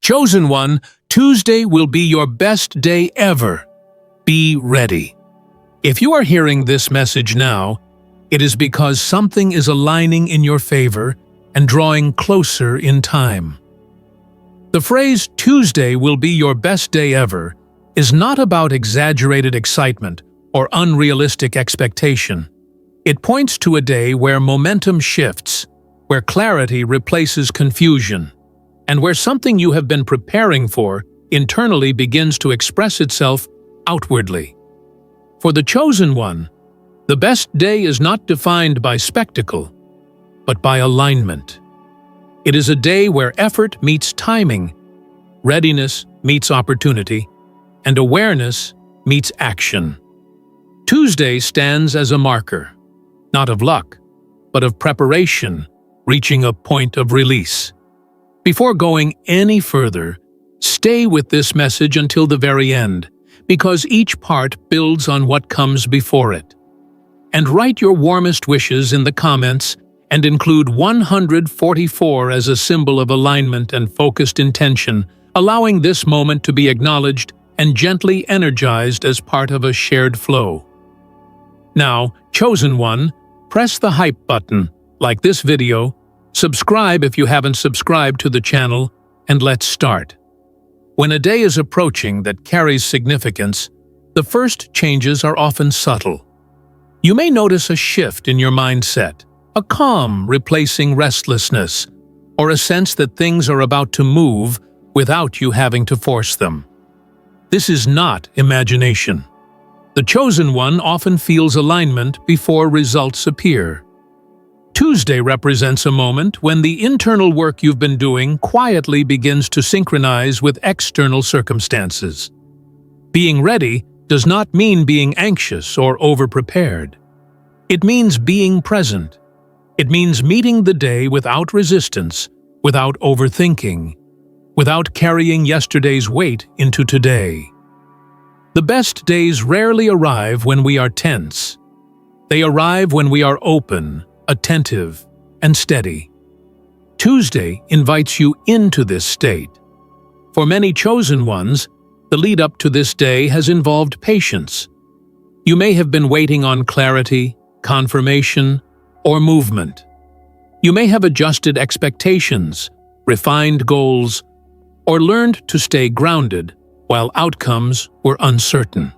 Chosen one, Tuesday will be your best day ever. Be ready. If you are hearing this message now, it is because something is aligning in your favor and drawing closer in time. The phrase, Tuesday will be your best day ever, is not about exaggerated excitement or unrealistic expectation. It points to a day where momentum shifts, where clarity replaces confusion, and where something you have been preparing for internally begins to express itself outwardly. For the chosen one, the best day is not defined by spectacle, but by alignment. It is a day where effort meets timing, readiness meets opportunity, and awareness meets action. Tuesday stands as a marker, not of luck, but of preparation, reaching a point of release. Before going any further, stay with this message until the very end, because each part builds on what comes before it. And write your warmest wishes in the comments and include 144 as a symbol of alignment and focused intention, allowing this moment to be acknowledged and gently energized as part of a shared flow. Now, chosen one, press the hype button, like this video, subscribe if you haven't subscribed to the channel, and let's start. When a day is approaching that carries significance, the first changes are often subtle. You may notice a shift in your mindset, a calm replacing restlessness, or a sense that things are about to move without you having to force them. This is not imagination. The chosen one often feels alignment before results appear. Tuesday represents a moment when the internal work you've been doing quietly begins to synchronize with external circumstances. Being ready does not mean being anxious or over-prepared. It means being present. It means meeting the day without resistance, without overthinking, without carrying yesterday's weight into today. The best days rarely arrive when we are tense. They arrive when we are open, attentive, and steady. Tuesday invites you into this state. For many chosen ones, the lead up to this day has involved patience. You may have been waiting on clarity, confirmation, or movement. You may have adjusted expectations, refined goals, or learned to stay grounded while outcomes were uncertain.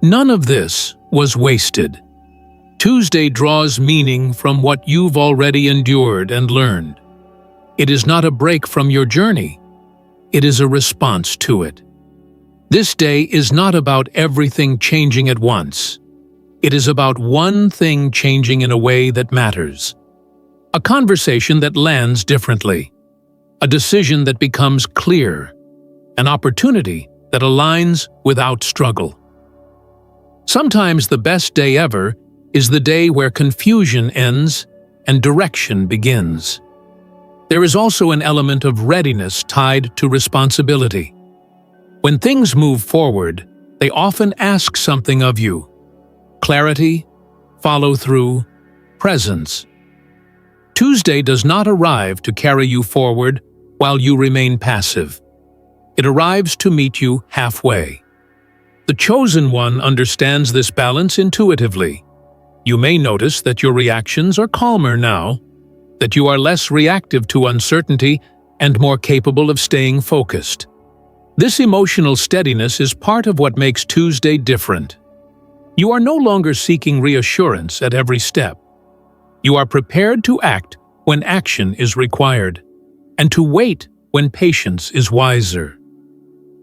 None of this was wasted. Tuesday draws meaning from what you've already endured and learned. It is not a break from your journey. It is a response to it. This day is not about everything changing at once. It is about one thing changing in a way that matters. A conversation that lands differently. A decision that becomes clear. An opportunity that aligns without struggle. Sometimes the best day ever is the day where confusion ends and direction begins. There is also an element of readiness tied to responsibility. When things move forward, they often ask something of you. Clarity, follow-through, presence. Tuesday does not arrive to carry you forward while you remain passive. It arrives to meet you halfway. The chosen one understands this balance intuitively. You may notice that your reactions are calmer now, that you are less reactive to uncertainty and more capable of staying focused. This emotional steadiness is part of what makes Tuesday different. You are no longer seeking reassurance at every step. You are prepared to act when action is required, and to wait when patience is wiser.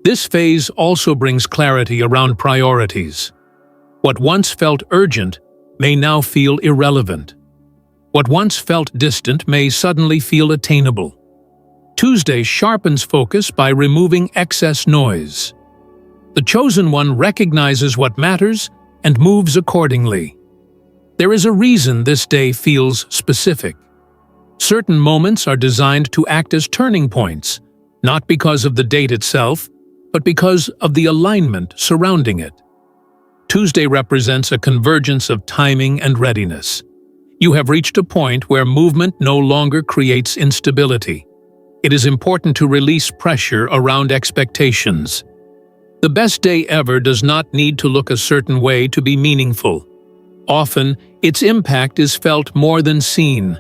This phase also brings clarity around priorities. What once felt urgent may now feel irrelevant. What once felt distant may suddenly feel attainable. Tuesday sharpens focus by removing excess noise. The chosen one recognizes what matters and moves accordingly. There is a reason this day feels specific. Certain moments are designed to act as turning points, not because of the date itself, but because of the alignment surrounding it. Tuesday represents a convergence of timing and readiness. You have reached a point where movement no longer creates instability. It is important to release pressure around expectations. The best day ever does not need to look a certain way to be meaningful. Often, its impact is felt more than seen.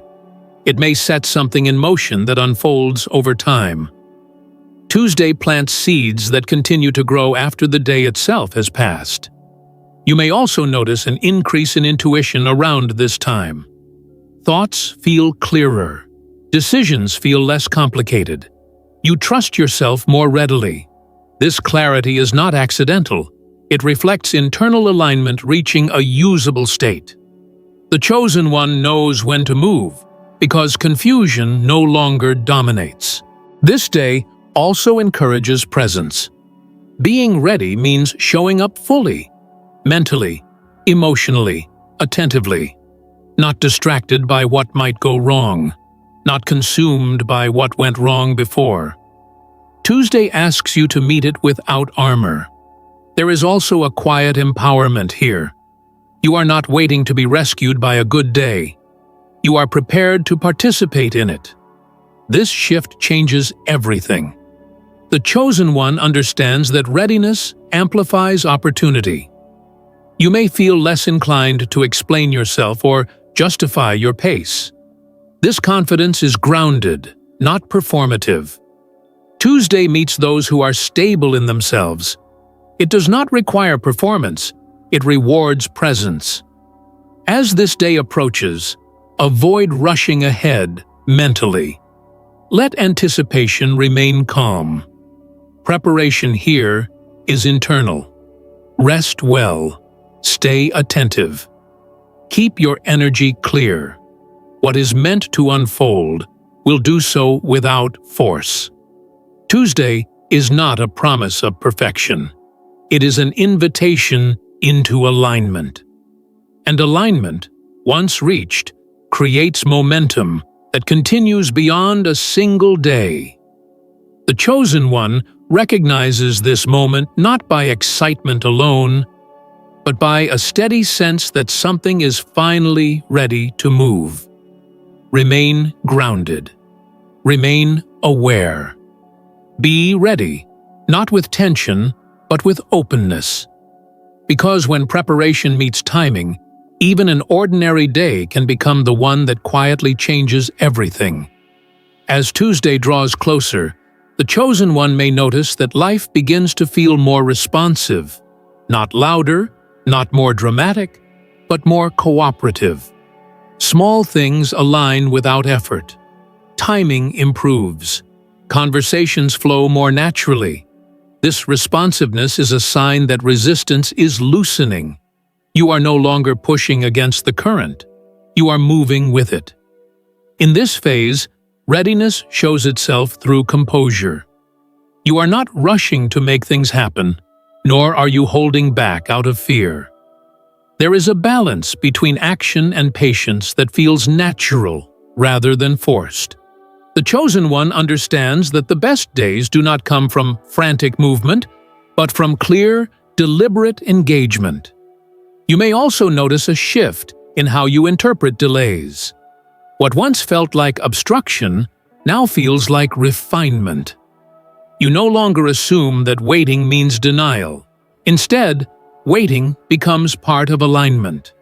It may set something in motion that unfolds over time. Tuesday plants seeds that continue to grow after the day itself has passed. You may also notice an increase in intuition around this time. Thoughts feel clearer. Decisions feel less complicated. You trust yourself more readily. This clarity is not accidental. It reflects internal alignment reaching a usable state. The chosen one knows when to move, because confusion no longer dominates. This day also encourages presence. Being ready means showing up fully, mentally, emotionally, attentively, not distracted by what might go wrong, not consumed by what went wrong before. Tuesday asks you to meet it without armor. There is also a quiet empowerment here. You are not waiting to be rescued by a good day. You are prepared to participate in it. This shift changes everything. The chosen one understands that readiness amplifies opportunity. You may feel less inclined to explain yourself or justify your pace. This confidence is grounded, not performative. Tuesday meets those who are stable in themselves. It does not require performance, it rewards presence. As this day approaches, avoid rushing ahead mentally. Let anticipation remain calm. Preparation here is internal. Rest well. Stay attentive. Keep your energy clear. What is meant to unfold will do so without force. Tuesday is not a promise of perfection. It is an invitation into alignment. And alignment, once reached, creates momentum that continues beyond a single day. The chosen one recognizes this moment not by excitement alone, but by a steady sense that something is finally ready to move. Remain grounded. Remain aware. Be ready, not with tension, but with openness. Because when preparation meets timing, even an ordinary day can become the one that quietly changes everything. As Tuesday draws closer, the chosen one may notice that life begins to feel more responsive, not louder, not more dramatic, but more cooperative. Small things align without effort. Timing improves. Conversations flow more naturally. This responsiveness is a sign that resistance is loosening. You are no longer pushing against the current. You are moving with it. In this phase, readiness shows itself through composure. You are not rushing to make things happen, nor are you holding back out of fear. There is a balance between action and patience that feels natural rather than forced. The chosen one understands that the best days do not come from frantic movement, but from clear, deliberate engagement. You may also notice a shift in how you interpret delays. What once felt like obstruction now feels like refinement. You no longer assume that waiting means denial. Instead, waiting becomes part of alignment.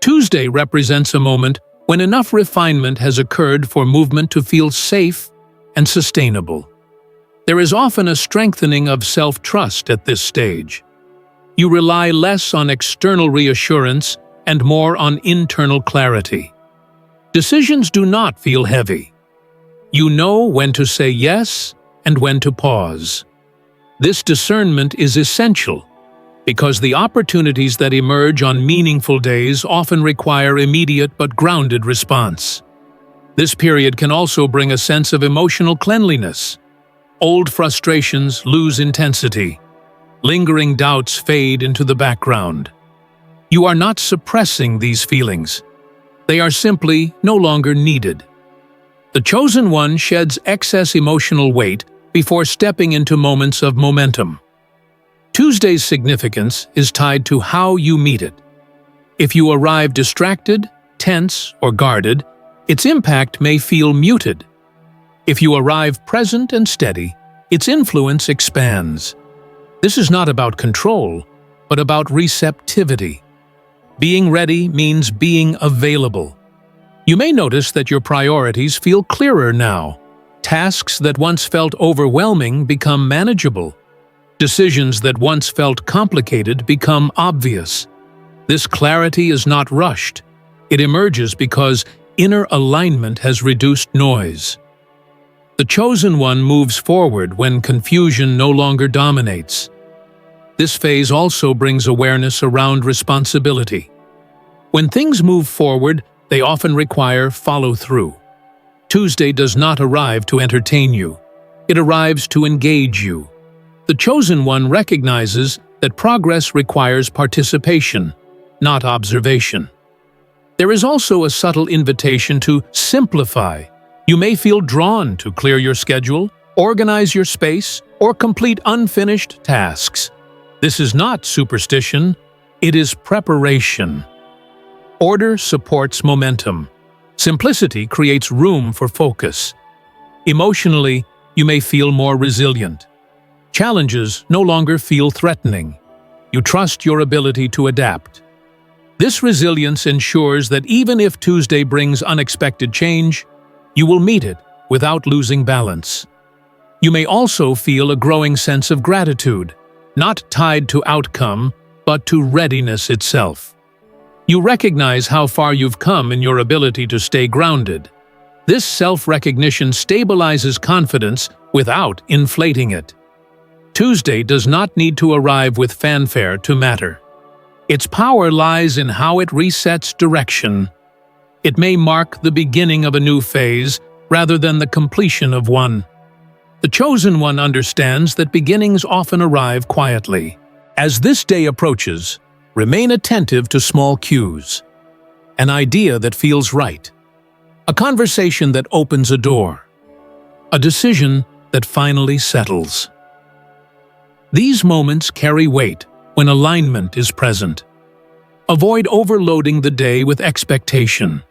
Tuesday represents a moment when enough refinement has occurred for movement to feel safe and sustainable. There is often a strengthening of self-trust at this stage. You rely less on external reassurance and more on internal clarity. Decisions do not feel heavy. You know when to say yes and when to pause. This discernment is essential because the opportunities that emerge on meaningful days often require immediate but grounded response. This period can also bring a sense of emotional cleanliness. Old frustrations lose intensity. Lingering doubts fade into the background. You are not suppressing these feelings. They are simply no longer needed. The chosen one sheds excess emotional weight before stepping into moments of momentum. Tuesday's significance is tied to how you meet it. If you arrive distracted, tense, or guarded, its impact may feel muted. If you arrive present and steady, its influence expands. This is not about control, but about receptivity. Being ready means being available. You may notice that your priorities feel clearer now. Tasks that once felt overwhelming become manageable. Decisions that once felt complicated become obvious. This clarity is not rushed. It emerges because inner alignment has reduced noise. The chosen one moves forward when confusion no longer dominates. This phase also brings awareness around responsibility. When things move forward, they often require follow-through. Tuesday does not arrive to entertain you. It arrives to engage you. The chosen one recognizes that progress requires participation, not observation. There is also a subtle invitation to simplify. You may feel drawn to clear your schedule, organize your space, or complete unfinished tasks. This is not superstition, it is preparation. Order supports momentum. Simplicity creates room for focus. Emotionally, you may feel more resilient. Challenges no longer feel threatening. You trust your ability to adapt. This resilience ensures that even if Tuesday brings unexpected change, you will meet it without losing balance. You may also feel a growing sense of gratitude, not tied to outcome, but to readiness itself. You recognize how far you've come in your ability to stay grounded. This self-recognition stabilizes confidence without inflating it. Tuesday does not need to arrive with fanfare to matter. Its power lies in how it resets direction. It may mark the beginning of a new phase rather than the completion of one. The chosen one understands that beginnings often arrive quietly. As this day approaches, remain attentive to small cues. An idea that feels right. A conversation that opens a door. A decision that finally settles. These moments carry weight when alignment is present. Avoid overloading the day with expectation.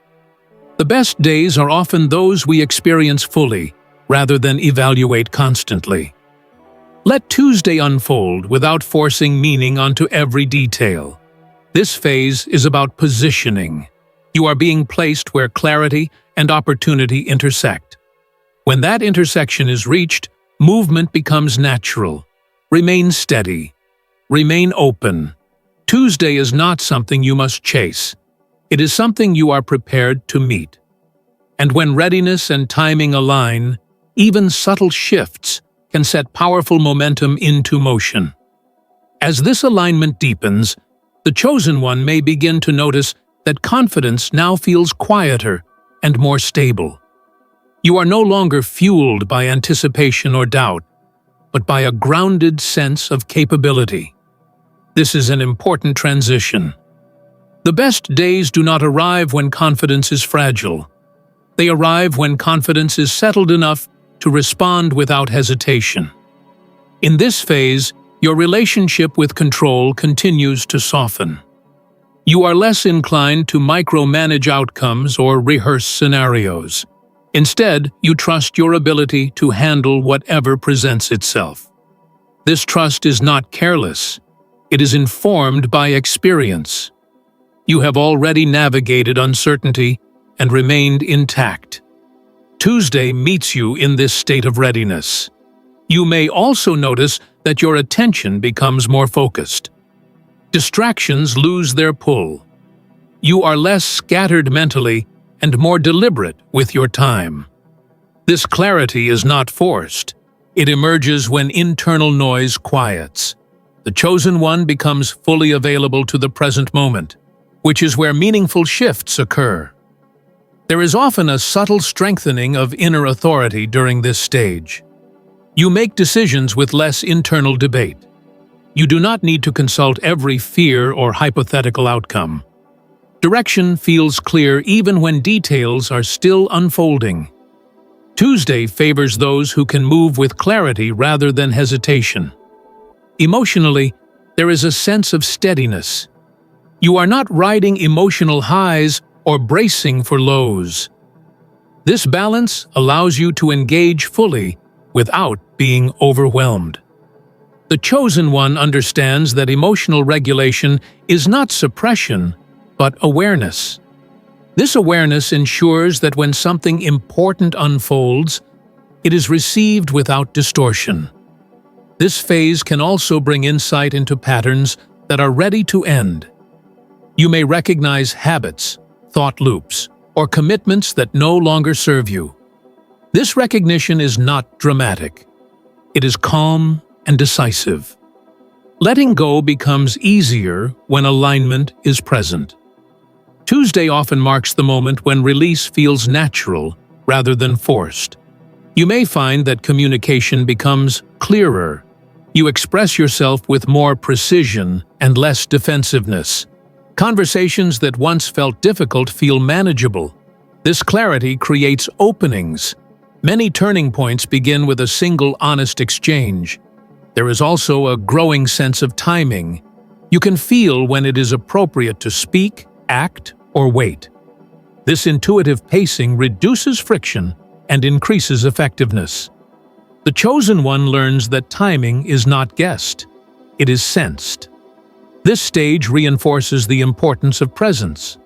The best days are often those we experience fully, rather than evaluate constantly. Let Tuesday unfold without forcing meaning onto every detail. This phase is about positioning. You are being placed where clarity and opportunity intersect. When that intersection is reached, movement becomes natural. Remain steady. Remain open. Tuesday is not something you must chase. It is something you are prepared to meet. And when readiness and timing align, even subtle shifts can set powerful momentum into motion. As this alignment deepens, the chosen one may begin to notice that confidence now feels quieter and more stable. You are no longer fueled by anticipation or doubt, but by a grounded sense of capability. This is an important transition. The best days do not arrive when confidence is fragile. They arrive when confidence is settled enough to respond without hesitation. In this phase, your relationship with control continues to soften. You are less inclined to micromanage outcomes or rehearse scenarios. Instead, you trust your ability to handle whatever presents itself. This trust is not careless. It is informed by experience. You have already navigated uncertainty and remained intact. Tuesday meets you in this state of readiness. You may also notice that your attention becomes more focused. Distractions lose their pull. You are less scattered mentally and more deliberate with your time. This clarity is not forced. It emerges when internal noise quiets. The chosen one becomes fully available to the present moment, which is where meaningful shifts occur. There is often a subtle strengthening of inner authority during this stage. You make decisions with less internal debate. You do not need to consult every fear or hypothetical outcome. Direction feels clear even when details are still unfolding. Tuesday favors those who can move with clarity rather than hesitation. Emotionally, there is a sense of steadiness. You are not riding emotional highs or bracing for lows. This balance allows you to engage fully without being overwhelmed. The chosen one understands that emotional regulation is not suppression, but awareness. This awareness ensures that when something important unfolds, it is received without distortion. This phase can also bring insight into patterns that are ready to end. You may recognize habits, thought loops, or commitments that no longer serve you. This recognition is not dramatic. It is calm and decisive. Letting go becomes easier when alignment is present. Tuesday often marks the moment when release feels natural rather than forced. You may find that communication becomes clearer. You express yourself with more precision and less defensiveness. Conversations that once felt difficult feel manageable. This clarity creates openings. Many turning points begin with a single honest exchange. There is also a growing sense of timing. You can feel when it is appropriate to speak, act, or wait. This intuitive pacing reduces friction and increases effectiveness. The chosen one learns that timing is not guessed, it is sensed. This stage reinforces the importance of presence.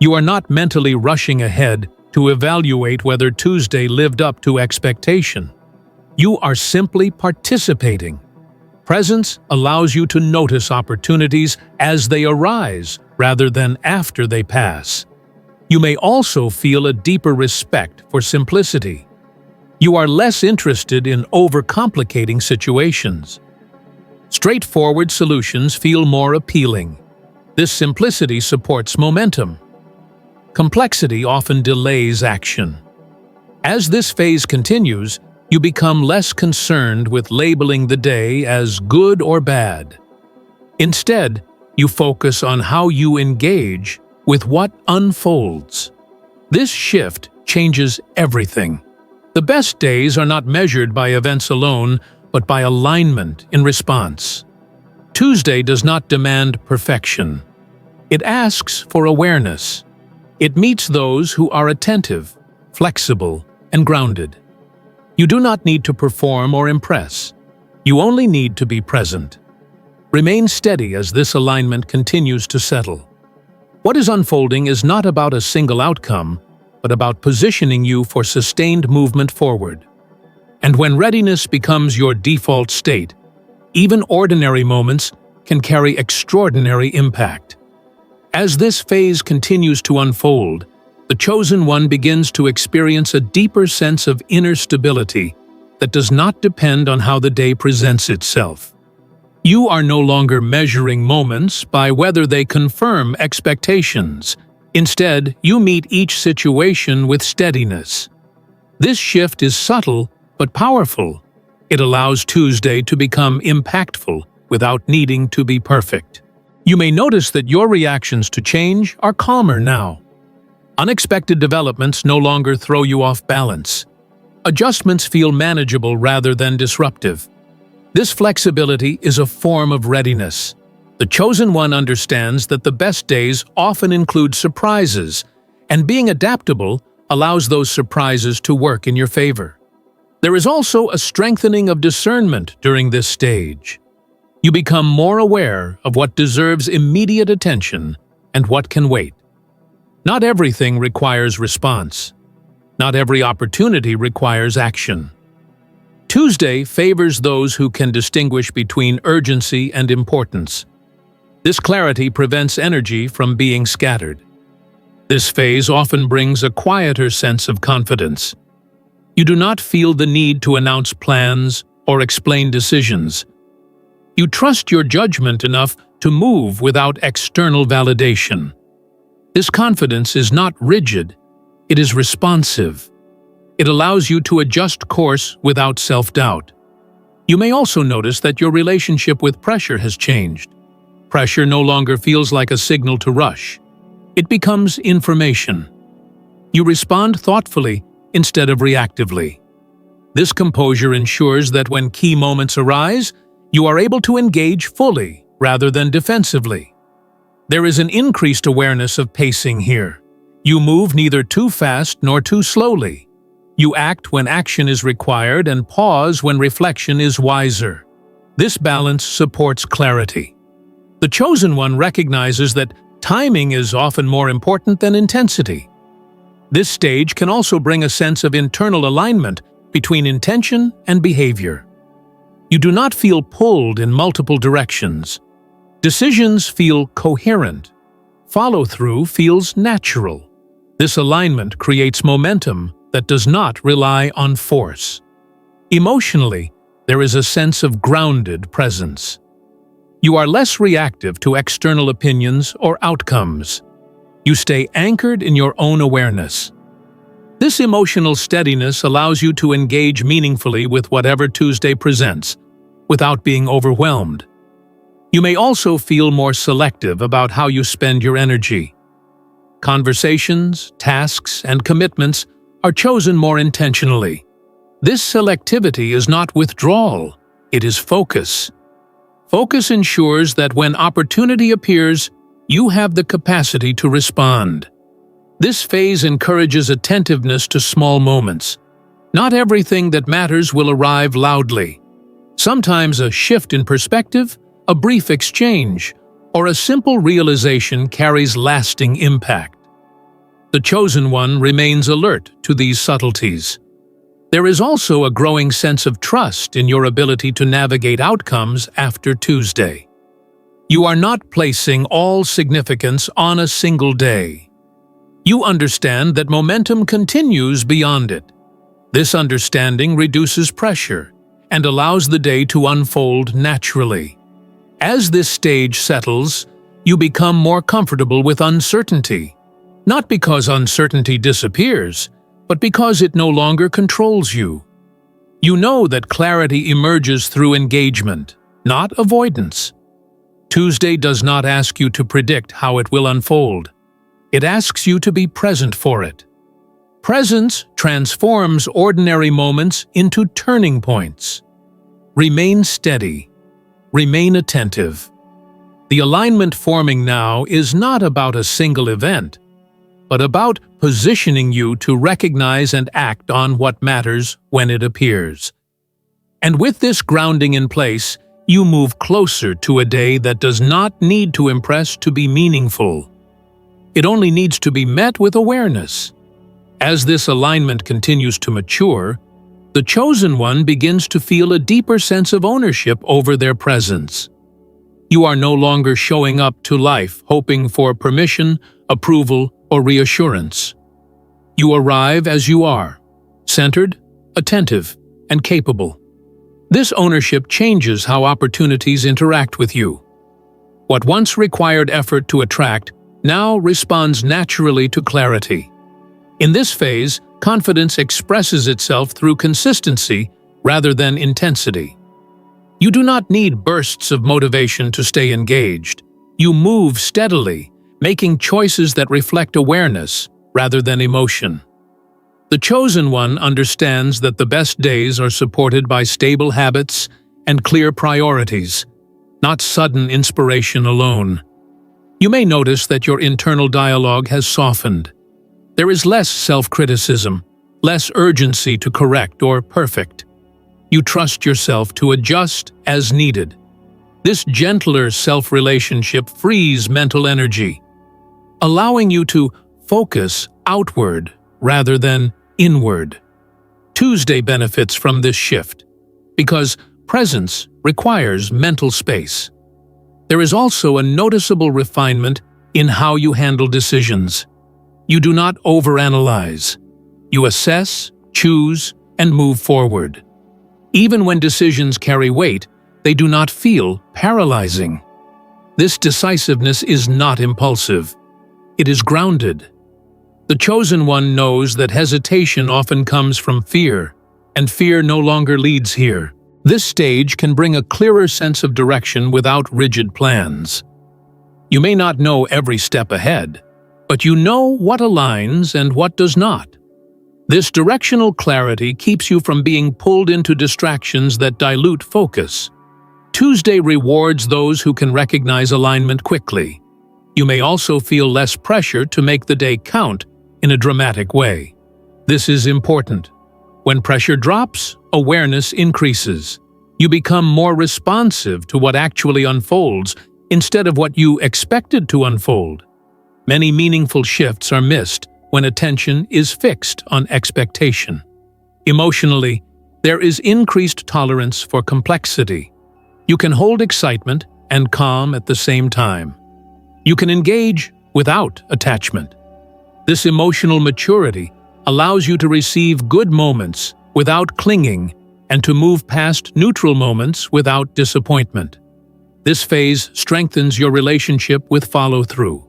You are not mentally rushing ahead to evaluate whether Tuesday lived up to expectation. You are simply participating. Presence allows you to notice opportunities as they arise rather than after they pass. You may also feel a deeper respect for simplicity. You are less interested in overcomplicating situations. Straightforward solutions feel more appealing. This simplicity supports momentum. Complexity often delays action. As this phase continues, you become less concerned with labeling the day as good or bad. Instead, you focus on how you engage with what unfolds. This shift changes everything. The best days are not measured by events alone, but by alignment in response. Tuesday does not demand perfection. It asks for awareness. It meets those who are attentive, flexible, and grounded. You do not need to perform or impress. You only need to be present. Remain steady as this alignment continues to settle. What is unfolding is not about a single outcome, but about positioning you for sustained movement forward. And when readiness becomes your default state, even ordinary moments can carry extraordinary impact. As this phase continues to unfold, the chosen one begins to experience a deeper sense of inner stability that does not depend on how the day presents itself. You are no longer measuring moments by whether they confirm expectations. Instead, you meet each situation with steadiness. This shift is subtle but powerful. It allows Tuesday to become impactful without needing to be perfect. You may notice that your reactions to change are calmer now. Unexpected developments no longer throw you off balance. Adjustments feel manageable rather than disruptive. This flexibility is a form of readiness. The chosen one understands that the best days often include surprises, and being adaptable allows those surprises to work in your favor. There is also a strengthening of discernment during this stage. You become more aware of what deserves immediate attention and what can wait. Not everything requires response. Not every opportunity requires action. Tuesday favors those who can distinguish between urgency and importance. This clarity prevents energy from being scattered. This phase often brings a quieter sense of confidence. You do not feel the need to announce plans or explain decisions. You trust your judgment enough to move without external validation. This confidence is not rigid, it is responsive. It allows you to adjust course without self-doubt. You may also notice that your relationship with pressure has changed. Pressure no longer feels like a signal to rush. It becomes information. You respond thoughtfully instead of reactively. This composure ensures that when key moments arise, you are able to engage fully rather than defensively. There is an increased awareness of pacing here. You move neither too fast nor too slowly. You act when action is required and pause when reflection is wiser. This balance supports clarity. The chosen one recognizes that timing is often more important than intensity. This stage can also bring a sense of internal alignment between intention and behavior. You do not feel pulled in multiple directions. Decisions feel coherent. Follow-through feels natural. This alignment creates momentum that does not rely on force. Emotionally, there is a sense of grounded presence. You are less reactive to external opinions or outcomes. You stay anchored in your own awareness. This emotional steadiness allows you to engage meaningfully with whatever Tuesday presents, without being overwhelmed. You may also feel more selective about how you spend your energy. Conversations, tasks, and commitments are chosen more intentionally. This selectivity is not withdrawal, it is focus. Focus ensures that when opportunity appears, you have the capacity to respond. This phase encourages attentiveness to small moments. Not everything that matters will arrive loudly. Sometimes a shift in perspective, a brief exchange, or a simple realization carries lasting impact. The chosen one remains alert to these subtleties. There is also a growing sense of trust in your ability to navigate outcomes after Tuesday. You are not placing all significance on a single day. You understand that momentum continues beyond it. This understanding reduces pressure and allows the day to unfold naturally. As this stage settles, you become more comfortable with uncertainty. Not because uncertainty disappears, but because it no longer controls you. You know that clarity emerges through engagement, not avoidance. Tuesday does not ask you to predict how it will unfold. It asks you to be present for it. Presence transforms ordinary moments into turning points. Remain steady. Remain attentive. The alignment forming now is not about a single event, but about positioning you to recognize and act on what matters when it appears. And with this grounding in place, you move closer to a day that does not need to impress to be meaningful. It only needs to be met with awareness. As this alignment continues to mature, the chosen one begins to feel a deeper sense of ownership over their presence. You are no longer showing up to life hoping for permission, approval, or reassurance. You arrive as you are, centered, attentive, and capable. This ownership changes how opportunities interact with you. What once required effort to attract now responds naturally to clarity. In this phase, confidence expresses itself through consistency rather than intensity. You do not need bursts of motivation to stay engaged. You move steadily, making choices that reflect awareness rather than emotion. The chosen one understands that the best days are supported by stable habits and clear priorities, not sudden inspiration alone. You may notice that your internal dialogue has softened. There is less self-criticism, less urgency to correct or perfect. You trust yourself to adjust as needed. This gentler self-relationship frees mental energy, allowing you to focus outward rather than inward. Tuesday benefits from this shift because presence requires mental space. There is also a noticeable refinement in how you handle decisions. You do not overanalyze. You assess, choose, and move forward. Even when decisions carry weight, they do not feel paralyzing. This decisiveness is not impulsive. It is grounded. The chosen one knows that hesitation often comes from fear, and fear no longer leads here. This stage can bring a clearer sense of direction without rigid plans. You may not know every step ahead, but you know what aligns and what does not. This directional clarity keeps you from being pulled into distractions that dilute focus. Tuesday rewards those who can recognize alignment quickly. You may also feel less pressure to make the day count in a dramatic way. This is important. When pressure drops, awareness increases. You become more responsive to what actually unfolds instead of what you expected to unfold. Many meaningful shifts are missed when attention is fixed on expectation. Emotionally, there is increased tolerance for complexity. You can hold excitement and calm at the same time. You can engage without attachment. This emotional maturity allows you to receive good moments without clinging and to move past neutral moments without disappointment. This phase strengthens your relationship with follow-through.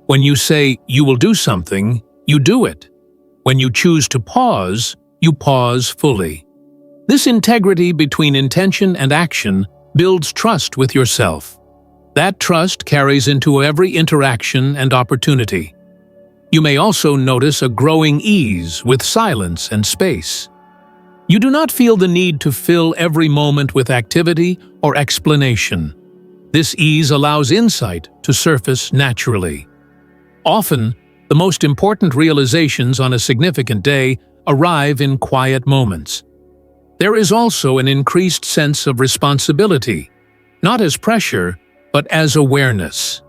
When you say you will do something, you do it. When you choose to pause, you pause fully. This integrity between intention and action builds trust with yourself. That trust carries into every interaction and opportunity. You may also notice a growing ease with silence and space. You do not feel the need to fill every moment with activity or explanation. This ease allows insight to surface naturally. Often, the most important realizations on a significant day arrive in quiet moments. There is also an increased sense of responsibility, not as pressure, but as awareness.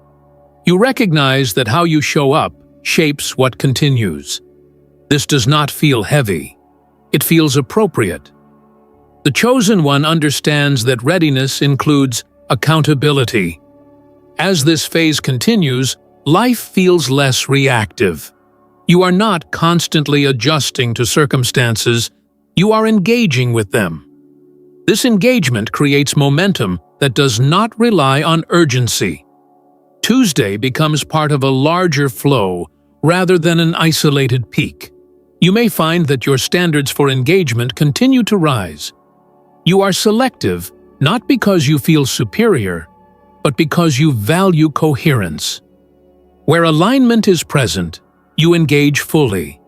You recognize that how you show up shapes what continues. This does not feel heavy. It feels appropriate. The chosen one understands that readiness includes accountability. As this phase continues, life feels less reactive. You are not constantly adjusting to circumstances, you are engaging with them. This engagement creates momentum that does not rely on urgency. Tuesday becomes part of a larger flow rather than an isolated peak. You may find that your standards for engagement continue to rise. You are selective not because you feel superior, but because you value coherence. Where alignment is present, you engage fully.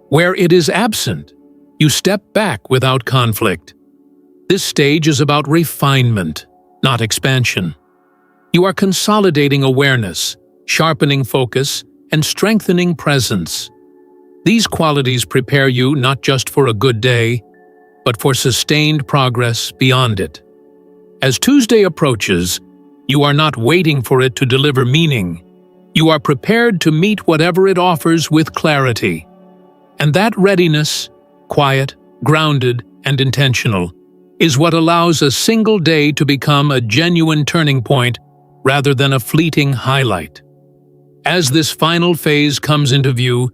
Where it is absent, you step back without conflict. This stage is about refinement, not expansion. You are consolidating awareness, sharpening focus, and strengthening presence. These qualities prepare you not just for a good day, but for sustained progress beyond it. As Tuesday approaches, you are not waiting for it to deliver meaning. You are prepared to meet whatever it offers with clarity. And that readiness, quiet, grounded, and intentional, is what allows a single day to become a genuine turning point rather than a fleeting highlight. As this final phase comes into view,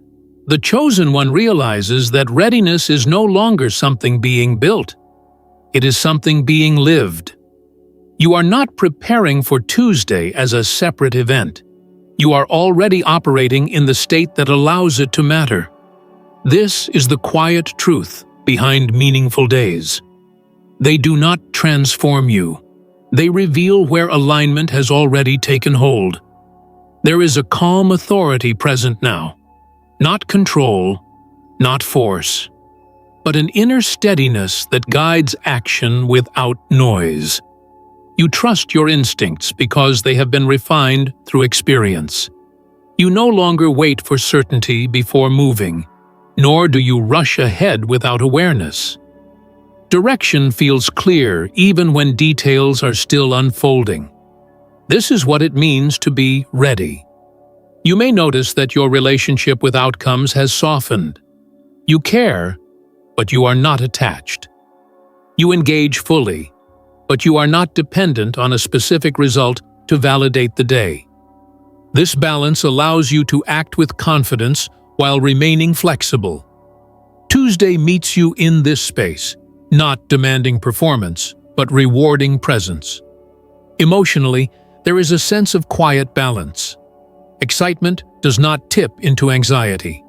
the chosen one realizes that readiness is no longer something being built. It is something being lived. You are not preparing for Tuesday as a separate event. You are already operating in the state that allows it to matter. This is the quiet truth behind meaningful days. They do not transform you. They reveal where alignment has already taken hold. There is a calm authority present now. Not control, not force, but an inner steadiness that guides action without noise. You trust your instincts because they have been refined through experience. You no longer wait for certainty before moving, nor do you rush ahead without awareness. Direction feels clear even when details are still unfolding. This is what it means to be ready. You may notice that your relationship with outcomes has softened. You care, but you are not attached. You engage fully, but you are not dependent on a specific result to validate the day. This balance allows you to act with confidence while remaining flexible. Tuesday meets you in this space, not demanding performance, but rewarding presence. Emotionally, there is a sense of quiet balance. Excitement does not tip into anxiety.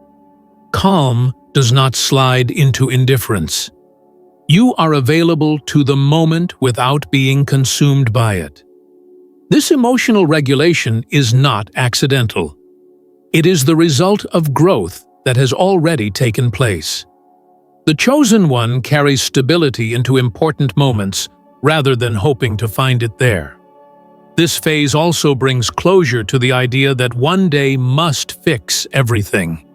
Calm does not slide into indifference. You are available to the moment without being consumed by it. This emotional regulation is not accidental. It is the result of growth that has already taken place. The chosen one carries stability into important moments rather than hoping to find it there. This phase also brings closure to the idea that one day must fix everything.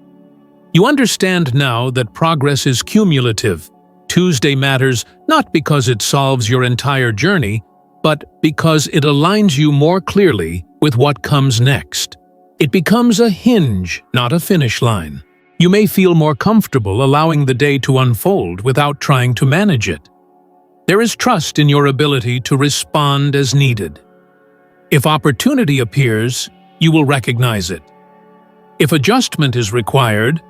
You understand now that progress is cumulative. Tuesday matters not because it solves your entire journey, but because it aligns you more clearly with what comes next. It becomes a hinge, not a finish line. You may feel more comfortable allowing the day to unfold without trying to manage it. There is trust in your ability to respond as needed. If opportunity appears, you will recognize it. If adjustment is required,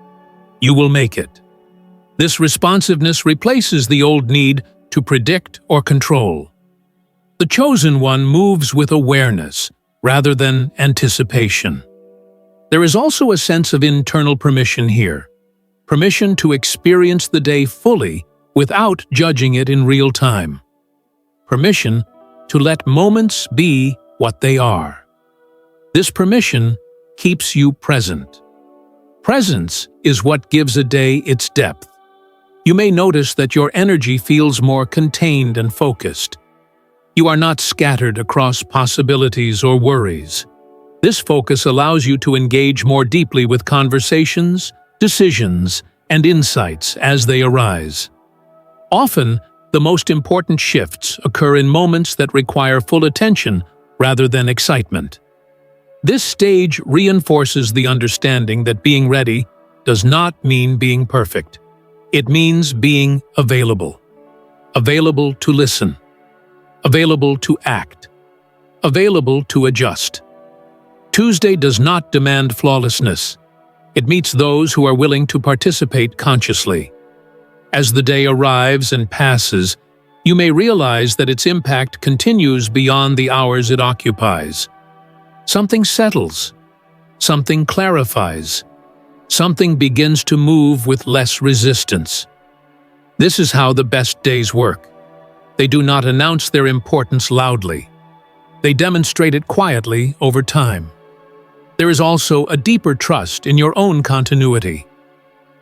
you will make it. This responsiveness replaces the old need to predict or control. The chosen one moves with awareness rather than anticipation. There is also a sense of internal permission here. Permission to experience the day fully without judging it in real time. Permission to let moments be what they are. This permission keeps you present. Presence is what gives a day its depth. You may notice that your energy feels more contained and focused. You are not scattered across possibilities or worries. This focus allows you to engage more deeply with conversations, decisions, and insights as they arise. Often, the most important shifts occur in moments that require full attention rather than excitement. This stage reinforces the understanding that being ready does not mean being perfect. It means being available. Available to listen. Available to act. Available to adjust. Tuesday does not demand flawlessness. It meets those who are willing to participate consciously. As the day arrives and passes, you may realize that its impact continues beyond the hours it occupies. Something settles. Something clarifies. Something begins to move with less resistance. This is how the best days work. They do not announce their importance loudly. They demonstrate it quietly over time. There is also a deeper trust in your own continuity.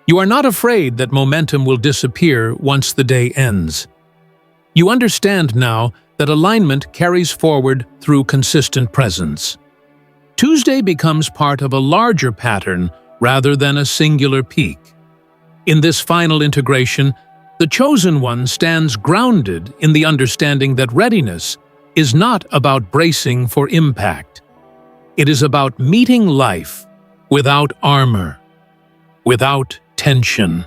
You are not afraid that momentum will disappear once the day ends. You understand now that alignment carries forward through consistent presence. Tuesday becomes part of a larger pattern rather than a singular peak. In this final integration, the chosen one stands grounded in the understanding that readiness is not about bracing for impact. It is about meeting life without armor, without tension,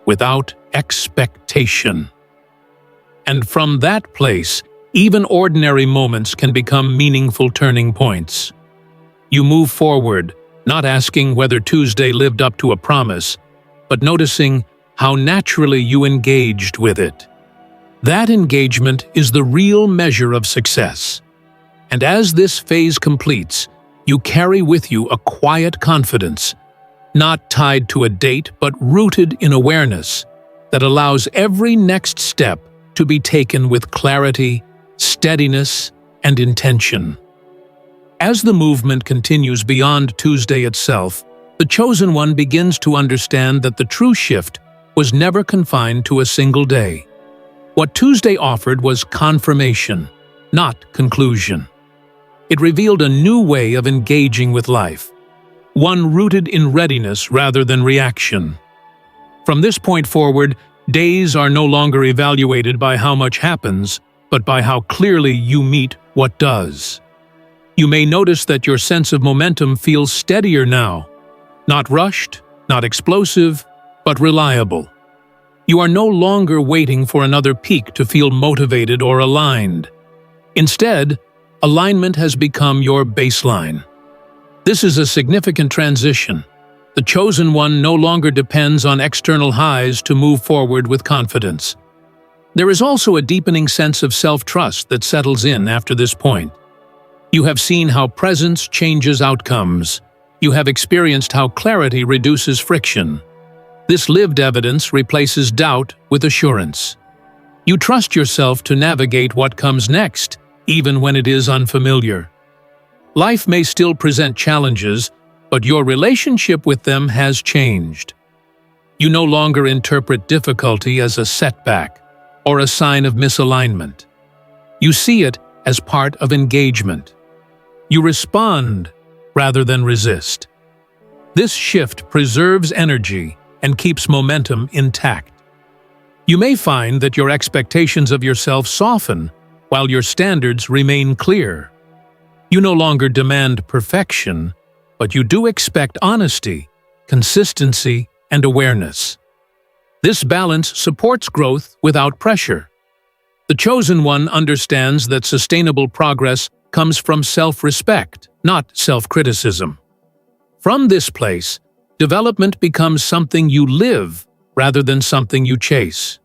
without expectation. And from that place, even ordinary moments can become meaningful turning points. You move forward, not asking whether Tuesday lived up to a promise, but noticing how naturally you engaged with it. That engagement is the real measure of success. And as this phase completes, you carry with you a quiet confidence, not tied to a date but rooted in awareness, that allows every next step to be taken with clarity, steadiness, and intention. As the movement continues beyond Tuesday itself, the chosen one begins to understand that the true shift was never confined to a single day. What Tuesday offered was confirmation, not conclusion. It revealed a new way of engaging with life, one rooted in readiness rather than reaction. From this point forward, days are no longer evaluated by how much happens, but by how clearly you meet what does. You may notice that your sense of momentum feels steadier now, not rushed, not explosive, but reliable. You are no longer waiting for another peak to feel motivated or aligned. Instead, alignment has become your baseline. This is a significant transition. The chosen one no longer depends on external highs to move forward with confidence. There is also a deepening sense of self-trust that settles in after this point. You have seen how presence changes outcomes. You have experienced how clarity reduces friction. This lived evidence replaces doubt with assurance. You trust yourself to navigate what comes next, even when it is unfamiliar. Life may still present challenges, but your relationship with them has changed. You no longer interpret difficulty as a setback or a sign of misalignment. You see it as part of engagement. You respond rather than resist. This shift preserves energy and keeps momentum intact. You may find that your expectations of yourself soften while your standards remain clear. You no longer demand perfection, but you do expect honesty, consistency, and awareness. This balance supports growth without pressure. The chosen one understands that sustainable progress comes from self-respect, not self-criticism. From this place, development becomes something you live rather than something you chase.